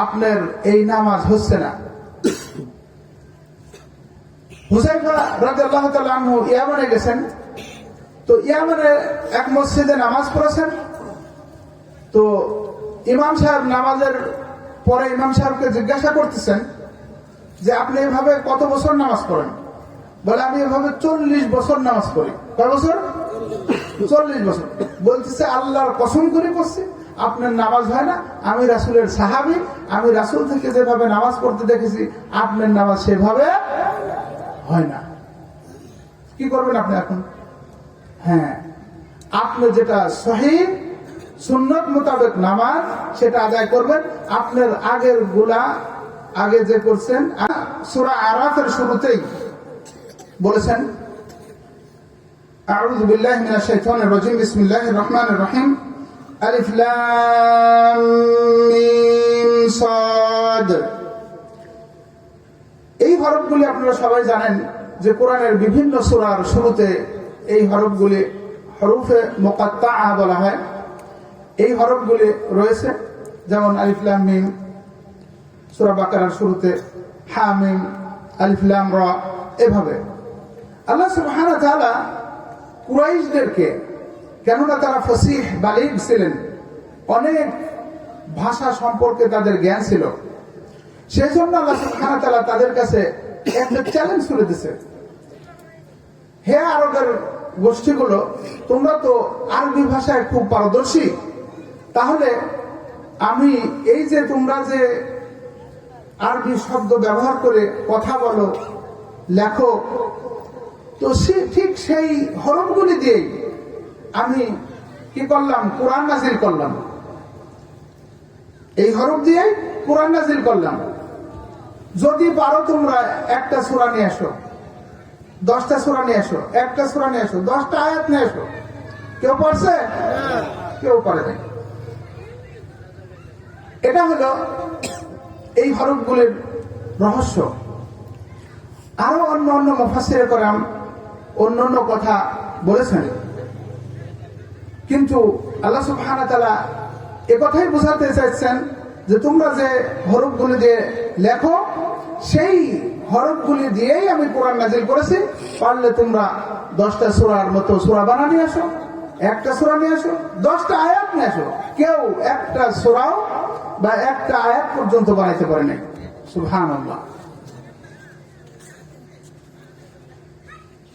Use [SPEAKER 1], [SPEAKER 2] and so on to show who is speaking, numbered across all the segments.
[SPEAKER 1] আপনার এই নামাজ হচ্ছে না। হুযায়ফা রাদিয়াল্লাহু তাআলা আনহু ইয়ামানে গেছেন, তো ইয়ামানে এক মসজিদে নামাজ পড়েছেন। তো ইমাম সাহেব নামাজের পরে ইমাম সাহেবকে জিজ্ঞাসা করতেছেন যে আপনি এভাবে কত বছর নামাজ পড়েন? বলে আমি এভাবে 40 বছর নামাজ পড়ি। কয় বছর? 40 বছর। বলতেছে আল্লাহর কসম করে পড়ছি আপনার নামাজ হয় না। আমি রাসূলের সাহাবী, আমি রাসূল থেকে যেভাবে নামাজ পড়তে দেখেছি আপনার নামাজ সেভাবে হয় না। কি করবেন আপনি এখন? হ্যাঁ, আপনি যেটা সহিহ সুন্নাত মোতাবেক নামাজ সেটা আদায় করবেন। আপনার আগের গুলা আগে যে করছেন, সূরা আরাফের শুরুতেই বলেছেন আউযু বিল্লাহি মিনাশ শাইতানির রাজিম বিসমিল্লাহির রহমানির রহিম আলিফ লাম মিম সাদ। এই হরফগুলি আপনারা সবাই জানেন যে কোরআনের বিভিন্ন সূরার শুরুতে এই হরফগুলি হরফে মুকাত্তাআ বলা হয়। এই হরফগুলি রয়েছে, যেমন আলিফ লাম মিম সূরা বাকারার শুরুতে, হা মিম, আলিফ লাম রা, এভাবে। আল্লাহ সুবহানাহু ওয়া তাআলা কুরাইশদেরকে, কেননা তারা ফসিহ বালিগ ছিলেন, অনেক ভাষা সম্পর্কে তাদের জ্ঞান ছিল, সেই জন্য আল্লাহ সুবহানাহু ওয়া তাআলা তাদের কাছে একটা চ্যালেঞ্জ করে দিয়েছে, হে আরবের গোষ্ঠীগুলো, তোমরা তো আরবি ভাষায় খুব পারদর্শী, তাহলে আমি এই যে তোমরা যে আরবি শব্দ ব্যবহার করে কথা বলো, লেখো, তো ঠিক সেই হরফগুলি দিয়েই আমি কি করলাম? কোরআন নাজিল করলাম। এই হরফ দিয়েই কোরআন নাজিল করলাম। যদি পারো তোমরা একটা সূরা নিয়ে আসো, 10টা সূরা নিয়ে আসো, একটা সূরা নিয়ে আসো, 10টা আয়াত নিয়ে আসো। কেউ পারছে? কেউ পারে নাই। এটা হলো এই হরফগুলির রহস্য। আরো অন্য মুফাসসিরে কেরাম অন্য কথা বলেছেন, কিন্তু আল্লাহ সুবহানাহু ওয়া তাআলা একথাই বোঝাতে চাইছেন যে তোমরা যে হরফগুলি দিয়ে লেখো, সেই হরফগুলি দিয়েই আমি কোরআন নাজিল করেছি। পারলে তোমরা 10টা সূরার মতো সূরা বানিয়ে নিয়ে আসো, একটা সূরা নিয়ে আসো, 10টা আয়াত নিয়ে আসো। কেউ একটা সূরাও বা একটা আয়াত পর্যন্ত বানাইতে পারে নাই। সুবহানাল্লাহ।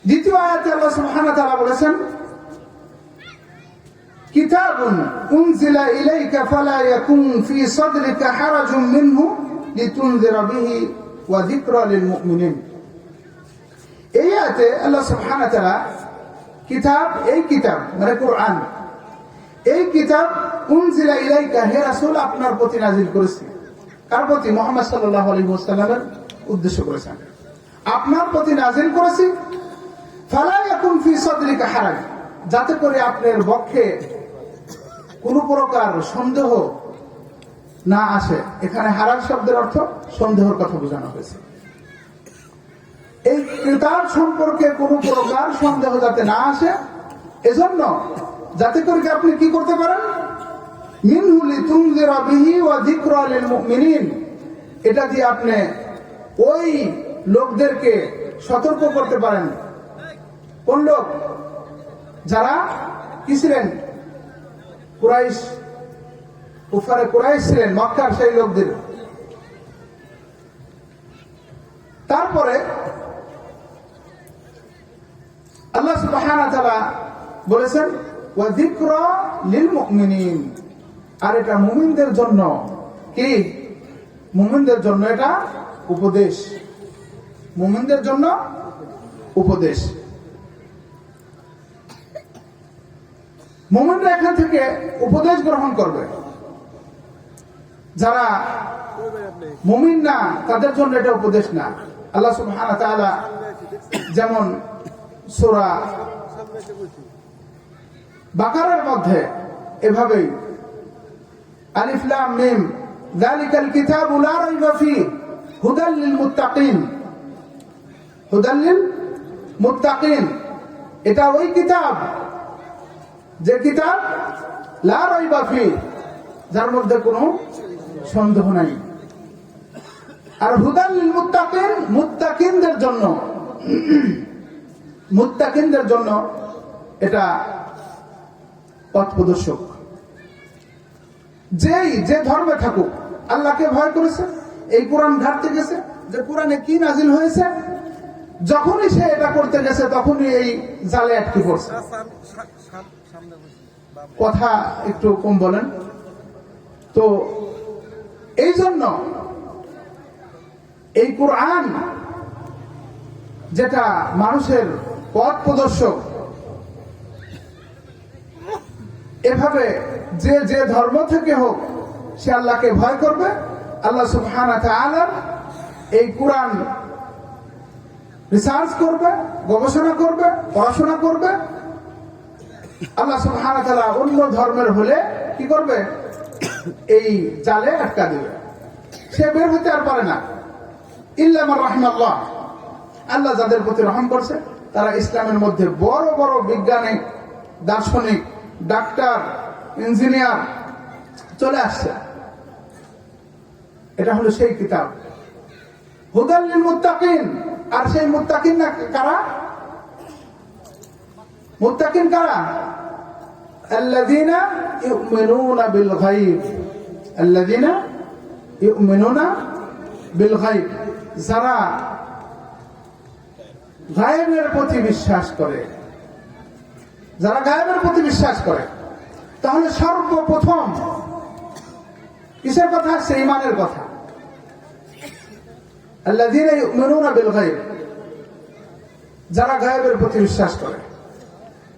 [SPEAKER 1] দ্বিতীয় আয়াতে আল্লাহ সুবহানাহু ওয়া তাআলা বলেছেন, কিতাবুন উনজিলা ইলাইকা ফালা ইয়াকুন ফি সাদরিকা হারাজুম মিনহু লিতুনজিরা বিহি ওয়া যিকরা লিল মুমিনিন। এই আয়াতে আল্লাহ সুবহানাহু ওয়া তাআলা কিতাব, এই কিতাব মানে কোরআন, এই কিতাব উনজিলা ইলাইকা, হে রাসূল আপনার প্রতি নাজিল করেছি। কার প্রতি? মুহাম্মদ সাল্লাল্লাহু আলাইহি ওয়াসাল্লামের উদ্দেশ্য করেছেন। আপনার প্রতি নাজিল করেছি, ফালা ইয়াকুন ফি সাদরিকা হারাজ, যাতে করে আপনার বক্ষে কোনো প্রকার সন্দেহ না আসে। এখানে হারাজ শব্দের অর্থ সন্দেহের কথা বোঝানো হয়েছে। এই কিতাব সম্পর্কে কোনো প্রকার সন্দেহ যাতে না আসে, এজন্য যাতে করে আপনি কি করতে পারেন? মিনহু লিতুনজিরা বিহি ওয়া যিকরা লিল মুমিনিন, এটা দিয়ে আপনি ওই লোকদেরকে সতর্ক করতে পারেন। কোন লোক? যারা কি ছিলেন? কুরাইশ, কুফারে কুরাইশ ছিলেন, মক্কার সেই লোকদের। তারপরে আল্লাহ সুবহানাহু ওয়া তাআলা বলেছেন ওয়া যিকরা লিল মুমিনিন, আর এটা মুমিনদের জন্য কি? মুমিনদের জন্য এটা উপদেশ, মুমিনদের জন্য উপদেশ। মুমিনরা এখান থেকে উপদেশ গ্রহণ করবে, যারা মুমিন না তাদের জন্য এটা উপদেশ না। আল্লাহ সুবহানাহু ওয়া তাআলা যেমন সূরা বাকারার মধ্যে এভাবেই আলিফ লাম মিম যালিকাল কিতাবু লা রাইবা ফীহি হুদাল লিল মুত্তাকিন, হুদাল লিল মুত্তাকিন, এটা ওই কিতাব যে কিতাব লা রাইবা ফীহি, যার মধ্যে কোনো সন্দেহ নাই। আর হুদাল লিল মুত্তাকিন, মুত্তাকিনদের জন্য এটা পথ প্রদর্শক। যে ধর্মে থাকুক, আল্লাহকে ভয় করেছে, এই কোরআন ঘাটতে গেছে যে কোরআনে কি নাজিল হয়েছে, যখনই সে এটা করতে গেছে তখনই এই জালে আটকে পড়ছে। কথা একটু কম বলেন তো। এই জন্য এই কোরআন যেটা মানুষের পথ প্রদর্শক, এভাবে যে ধর্ম থেকে হোক সে আল্লাহকে ভয় করবে, আল্লাহ সুবহানাহু ওয়া তাআলার এই কোরআন রিসার্চ করবে, গবেষণা করবে, পড়াশোনা করবে। আল্লাহ সুবহানাহু ওয়া তাআলা অন্য ধর্মের হলে কি করবে? এই জালে আটকা দিবে, সে বের হতে আর পারে না। ইল্লা মান রাহিমাল্লাহ, আল্লাহ যাদের প্রতি রহম করছে তারা ইসলামের মধ্যে বড় বড় বিজ্ঞানিক, দার্শনিক, ডাক্তার, ইঞ্জিনিয়ার চলে আসছে। এটা হলো সেই কিতাব হুদাল লিল মুত্তাকিন। আর সেই মুত্তাকিন না কারা? মুত্তাকিন কারা? আল্লাযীনা ইউমিনুনা বিল গায়ব, আল্লাযীনা ইউমিনুনা বিল গায়ব, যারা গায়েবের প্রতি বিশ্বাস করে, যারা গায়েবের প্রতি বিশ্বাস করে। তাহলে সর্বপ্রথম কিসের কথা আসছে? ঈমানের কথা। আল্লাযীনা ইউমিনুনা বিল গায়ব, যারা গায়েবের প্রতি বিশ্বাস করে।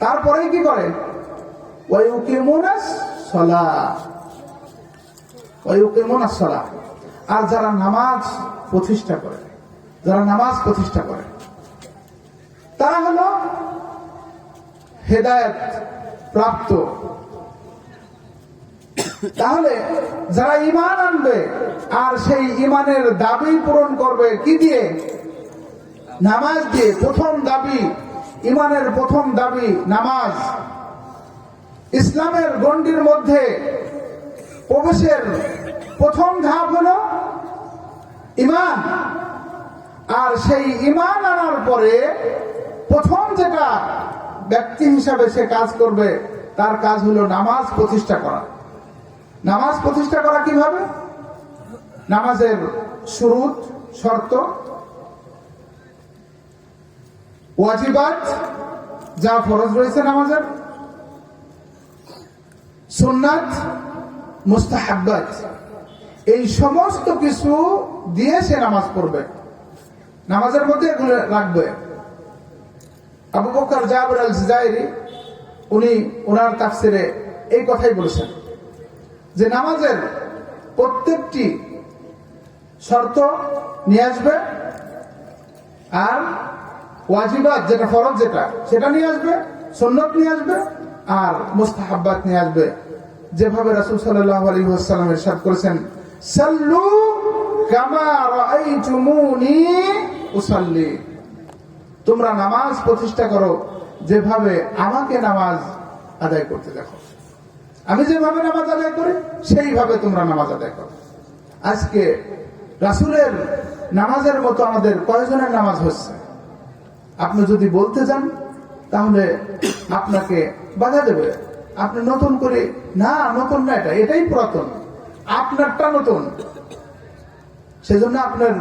[SPEAKER 1] তারপরেই কি করে? ওয়া ইউকিমুনাস সালাহ, ওয়া ইউকিমুনাস সালাহ, আর যারা নামাজ প্রতিষ্ঠা করে, যারা নামাজ প্রতিষ্ঠা করে তারা হলো হেদায়েত প্রাপ্ত। তাহলে যারা ঈমান আনবে আর সেই ঈমানের দাবি পূরণ করবে কি দিয়ে? নামাজ দিয়ে। প্রথম দাবি, ঈমানের প্রথম দাবি নামাজ। ইসলামের গণ্ডির মধ্যে প্রবেশের প্রথম ধাপ হলো ঈমান। আর সেই ঈমান আনার পরে প্রথম যেটা ব্যক্তি হিসাবে সে কাজ করবে তার কাজ হলো নামাজ প্রতিষ্ঠা করা। নামাজ প্রতিষ্ঠা করা কিভাবে? নামাজের শুরুত, শর্ত, ওয়াজিবাত, যা ফরজ রয়েছে নামাজের, সুন্নাত, মুস্তাহাব্বাত, এই সমস্ত কিছু দিয়ে সে নামাজ পড়বে, নামাজের মধ্যে এগুলো রাখবে। আবু বকর জাবের আল জাজাইরি উনি ওনার তাফসিরে এই কথাই বলেছেন যে নামাজের প্রত্যেকটি শর্ত নিয়ে আসবে, আর ওয়াজিবাত যেটা ফরজ যেটা সেটা নিয়ে আসবে, সুন্নাত নিয়ে আসবে, আর মুস্তাহাব্বাত নিয়ে আসবে। যেভাবে রাসূল সাল্লাল্লাহু আলাইহি ওয়াসাল্লাম ইরশাদ করেছেন, সাল্লু কামা রাআইতুমুনি উসাল্লি, তোমরা নামাজ প্রতিষ্ঠা করো যেভাবে আমাকে নামাজ আদায় করতে দেখো। আমি যেভাবে নামাজ আদায় করি সেইভাবে তোমরা নামাজ আদায় করো। আজকে রাসূলের নামাজের মতো আমাদের কয়জনের নামাজ হচ্ছে? আপনি যদি বলতে যান তাহলে আপনাকে বাধা দেবে। আপনি নতুন করে, না নতুন না, এটাই পুরাতন, আপনারটা নতুন। সেজন্য আপনার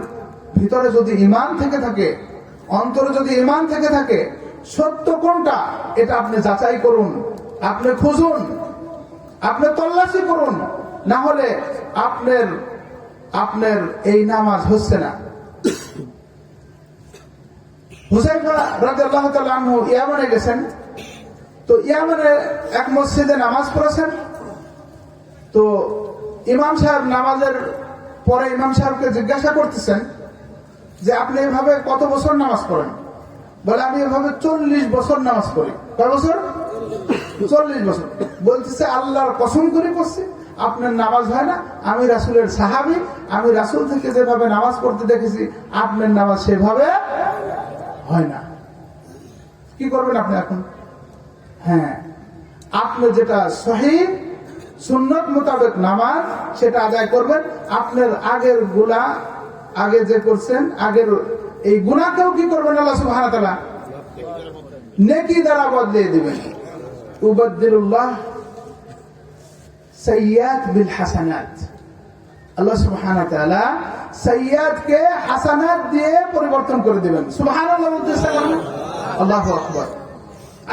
[SPEAKER 1] ভিতরে যদি ঈমান থেকে থাকে, অন্তরে যদি ঈমান থেকে থাকে, সত্য কোনটা এটা আপনি যাচাই করুন, আপনি খুঁজুন, আপনি তল্লাশি করুন, না হলে আপনার এই নামাজ হচ্ছে না। হুযায়ফা রাদিয়াল্লাহু তাআলা আনহু ইয়ামানে গেছেন, তো ইয়ামানে এক মসজিদে নামাজ পড়েছেন। তো ইমাম সাহেব নামাজের পরে ইমাম সাহেবকে জিজ্ঞাসা করতেছেন যে আপনি এভাবে কত বছর নামাজ পড়েন? বলে আমি এভাবে 40 বছর নামাজ পড়ি। কয় বছর? 40 বছর। বলতেছে আল্লাহর কসম করে করছি আপনার নামাজ হয় না, আমি রাসূলের সাহাবী, আমি রাসূল থেকে যেভাবে নামাজ পড়তে দেখেছি আপনার নামাজ সেভাবে হয় না। কি করবেন আপনি এখন? হ্যাঁ, আপনি যেটা সহিহ সুন্নত মোতাবেক নামাজ সেটা আদায় করবেন। আপনার আগের গুনাহ আগে যে করছেন আগের এই গুনাহকেও কি করবেন আল্লাহ সুবহানাহু ওয়া তাআলা নেকি দ্বারা বদলে দিবেন। উবাদদিলুল্লাহ সাইয়্যাত বিল হাসানাত, আল্লাহ সুবহানাহু ওয়া তাআলা সাইয়্যাতকে হাসানাত দিয়ে পরিবর্তন করে দিবেন। সুবহানাল্লাহ বলতেছেন, আল্লাহু আকবার।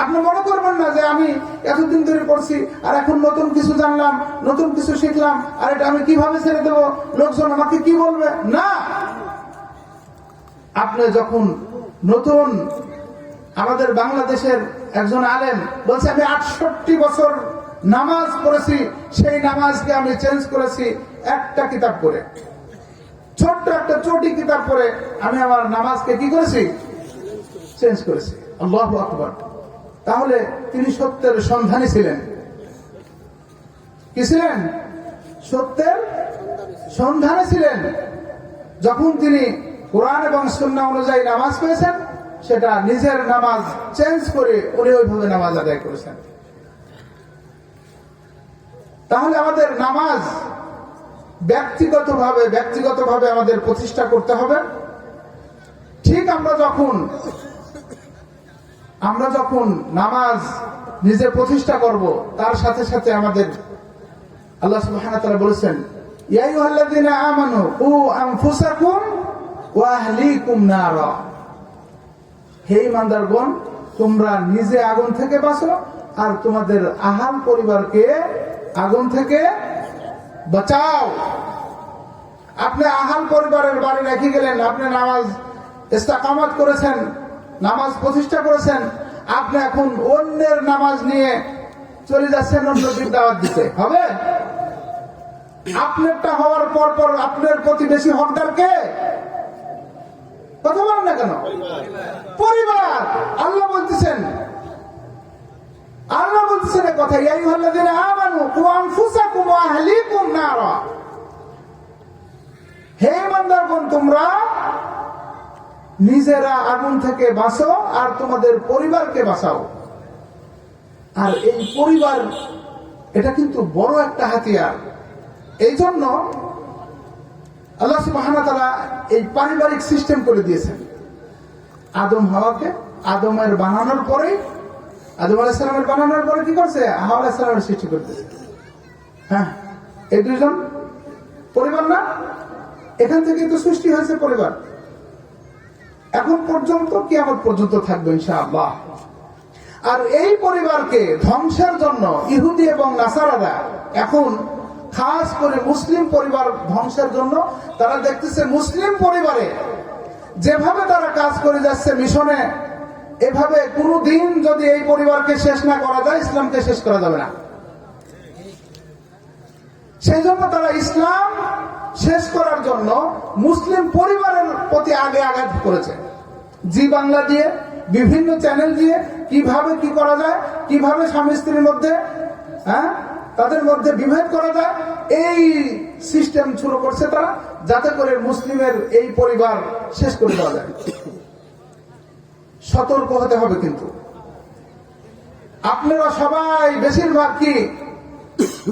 [SPEAKER 1] আপনি মনে করবেন না যে আমি এতদিন ধরে পড়ছি আর এখন নতুন কিছু জানলাম, নতুন কিছু শিখলাম, আর এটা আমি কিভাবে ছেড়ে দেবো, লোকজন আমাকে কি বলবে। না, আপনি যখন নতুন, আমাদের বাংলাদেশের একজন আলেম বলছে আমি 68 বছর নামাজ পড়েছি, সেই নামাজকে আমি চেঞ্জ করেছি একটা কিতাব পড়ে, ছোট্ট একটা চটি কিতাব পড়ে আমি আমার নামাজকে কি করেছি, চেঞ্জ করেছি। আল্লাহু আকবার। তাহলে তিনি সত্যের সন্ধানী ছিলেন। কি ছিলেন? সত্যের সন্ধানী ছিলেন। যখন তিনি কোরআন এবং সুন্নাহ অনুযায়ী নামাজ পেয়েছেন, সেটা নিজের নামাজ চেঞ্জ করে উনি ওইভাবে নামাজ আদায় করেছেন। তাহলে আমাদের নামাজ ব্যক্তিগতভাবে আমাদের প্রতিষ্ঠা করতে হবে। ঠিক আমরা যখন নামাজ নিজে প্রতিষ্ঠা করব, তার সাথে সাথে আমাদের আল্লাহ সুবহানাহু ওয়া তাআলা বলেছেন, ইয়া আইয়ুহাল্লাযীনা আমানু কু আনফুসাকুম ওয়া আহলিকুম নারা, হে ঈমানদারগণ, তোমরা নিজে আগুন থেকে বাঁচো আর তোমাদের আহাল পরিবারকে আগুন থেকে বাঁচাও। আপনি আহাল পরিবারের বাড়ি রেখে গেলেন, আপনি নামাজ ইস্তেকামত করেছেন, নামাজ প্রতিষ্ঠা করেছেন, আপনি এখন অন্যের নামাজ নিয়ে চলে যাচ্ছেন অন্যদের দাওয়াত দিতে, হবে? আপনারটা হওয়ার পর আপনার প্রতিবেশী হকদার কে? কথা বলেন না কেন? পরিবার। আল্লাহ বলতেছেন কথা, ইয়া আইয়ুহাল্লাযীনা আমানু কু আনফুসাকুম ওয়া আহলিকুম নারা, হে ঈমানদারগণ, তোমরা নিজেরা আগুন থেকে বাঁচো আর তোমাদের পরিবারকে বাঁচাও। আর এই পরিবার, এটা কিন্তু বড় একটা হাতিয়ার। এই জন্য আল্লাহ সুবহানাহু ওয়া তাআলা এই পারিবারিক সিস্টেম করে দিয়েছেন। আদম হাওয়াকে, আদম আলাইহিস সালামের বানানোর পরে কি করছে? হাওয়া আলাইহিস সালামের সৃষ্টি করতেছে। হ্যাঁ, এই দুইজন পরিবার না? এখান থেকে তো সৃষ্টি হয়েছে পরিবার। এখন পর্যন্ত, কিয়ামত পর্যন্ত থাকবে ইনশাআল্লাহ। আর এই পরিবারকে ধ্বংসের জন্য ইহুদি এবং নাসারারা এখন খাস করে মুসলিম পরিবার ধ্বংসের জন্য তারা দেখতেছে মুসলিম পরিবারে যেভাবে তারা কাজ করে যাচ্ছে মিশনে, এভাবে কোনদিন যদি এই পরিবারকে শেষ না করা যায়, ইসলামকে শেষ করা যাবে না। সেই জন্য তারা ইসলাম শেষ করার জন্য মুসলিম পরিবারের প্রতি আগে আঘাত করেছে। জি বাংলা দিয়ে, বিভিন্ন চ্যানেল দিয়ে কিভাবে কি করা যায়, কিভাবে স্বামী স্ত্রীর মধ্যে তাদের মধ্যে বিভেদ করা যায়, এই সিস্টেম শুরু করছে তারা, যাতে করে মুসলিমের এই পরিবার শেষ করে দেওয়া যায়। সতর্ক হতে হবে। কিন্তু আপনারা সবাই বেশিরভাগ কি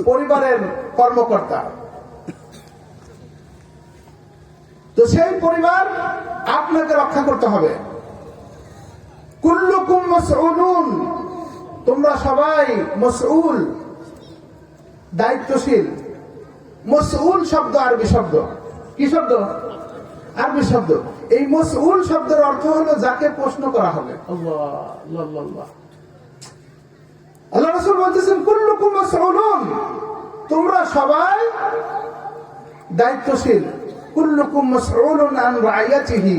[SPEAKER 1] পরিবারের কর্মকর্তা, তো সেই পরিবার আপনাকে রক্ষা করতে হবে। কুল্লুকুম মাসউলুন, তোমরা সবাই মাসউল, দায়িত্বশীল। মাসউল শব্দ আরবি শব্দ। কি শব্দ? আরবি শব্দ। এই মাসউল শব্দের অর্থ হলো যাকে প্রশ্ন করা হবে। আল্লাহ রাসূল বলতেছেন কুল্লুকুম মাসউলুন, তোমরা সবাই দায়িত্বশীল। কুল্লুকুম মাসউলুন আন রাইয়াতিহি,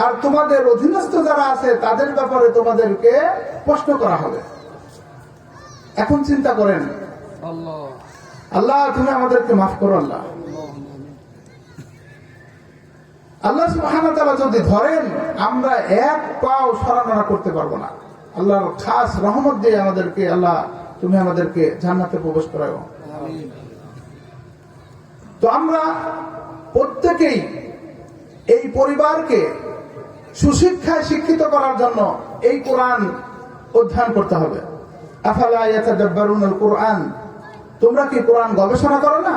[SPEAKER 1] আর তোমাদের অধীনস্থ যারা আছে তাদের ব্যাপারে তোমাদেরকে প্রশ্ন করা হবে। এখন চিন্তা করেন, আল্লাহ তুমি আমাদেরকে মাফ করো। আল্লাহ সুবহানাহু ওয়া তাআলা যদি ধরেন, আমরা এক পাও সরানোরা করতে পারবো না। আল্লাহর খাস রহমত দিয়ে আমাদেরকে, আল্লাহ তুমি আমাদেরকে জান্নাতে প্রবেশ করাও। তো আমরা প্রত্যেকেই এই পরিবারকে সুশিক্ষায় শিক্ষিত করার জন্য এই কোরআন অধ্যয়ন করতে হবে। আফালা ইয়াতাদাব্বারুনাল কুরআন তোমরা কি কোরআন গবেষণা করো না?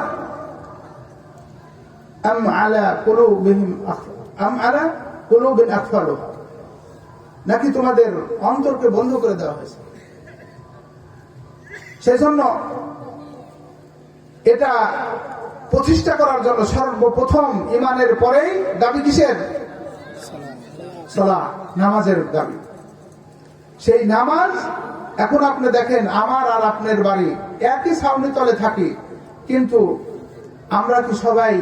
[SPEAKER 1] আম আলা কুলুবিন আকফালুহা, নাকি তোমাদের অন্তরকে বন্ধ করে দেওয়া হয়েছে? সেই জন্য এটা প্রতিষ্ঠা করার জন্য সর্বপ্রথম ইমানের পরেই দাবি কিসের? সালাত, নামাজের দাবি। সেই নামাজ, এখন আপনি দেখেন আমার আর আপনার বাড়ি একই ছাউনি তলে থাকি, কিন্তু আমরা কি সবাই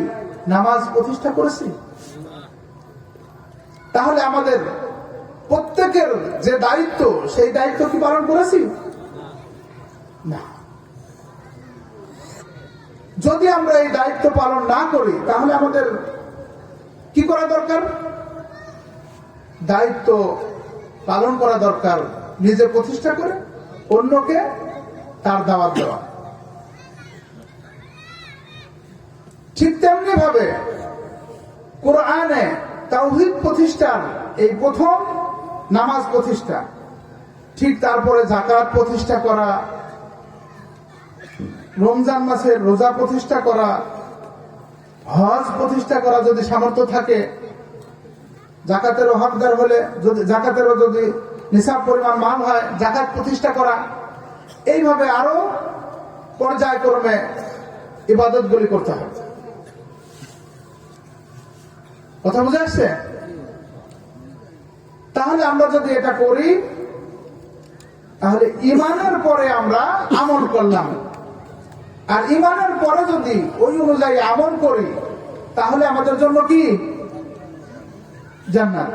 [SPEAKER 1] নামাজ প্রতিষ্ঠা করেছি? তাহলে আমাদের প্রত্যেকের যে দায়িত্ব, সেই দায়িত্ব কি পালন করেছি? না। যদি আমরা এই দায়িত্ব পালন না করি, তাহলে আমাদের কি করা দরকার? দায়িত্ব পালন করা দরকার, নিজে প্রতিষ্ঠা করে অন্যকে তার দাওয়াত দেওয়া। ঠিক তেমনি ভাবে কোরআনে তাওহীদ প্রতিষ্ঠার এই প্রথম নামাজ প্রতিষ্ঠা, ঠিক তারপরে যাকাত প্রতিষ্ঠা করা, রমজান মাসের রোজা প্রতিষ্ঠা করা, হজ প্রতিষ্ঠা করা যদি সামর্থ্য থাকে, যাকাতেরও হকদার হলে যদি যাকাতেরও যদি নিসাব পরিমাণ মাল হয়, যাকাত প্রতিষ্ঠা করা, এইভাবে আরো পর্যায়ক্রমে ইবাদতগুলি করতে হবে। কথা বুঝে আসছে? তাহলে আমরা যদি এটা করি, তাহলে ঈমানের পরে আমরা আমল করলাম, আর ঈমানের পরে যদি ওই অনুযায়ী আমল করি, তাহলে আমাদের জন্য কি? জান্নাত।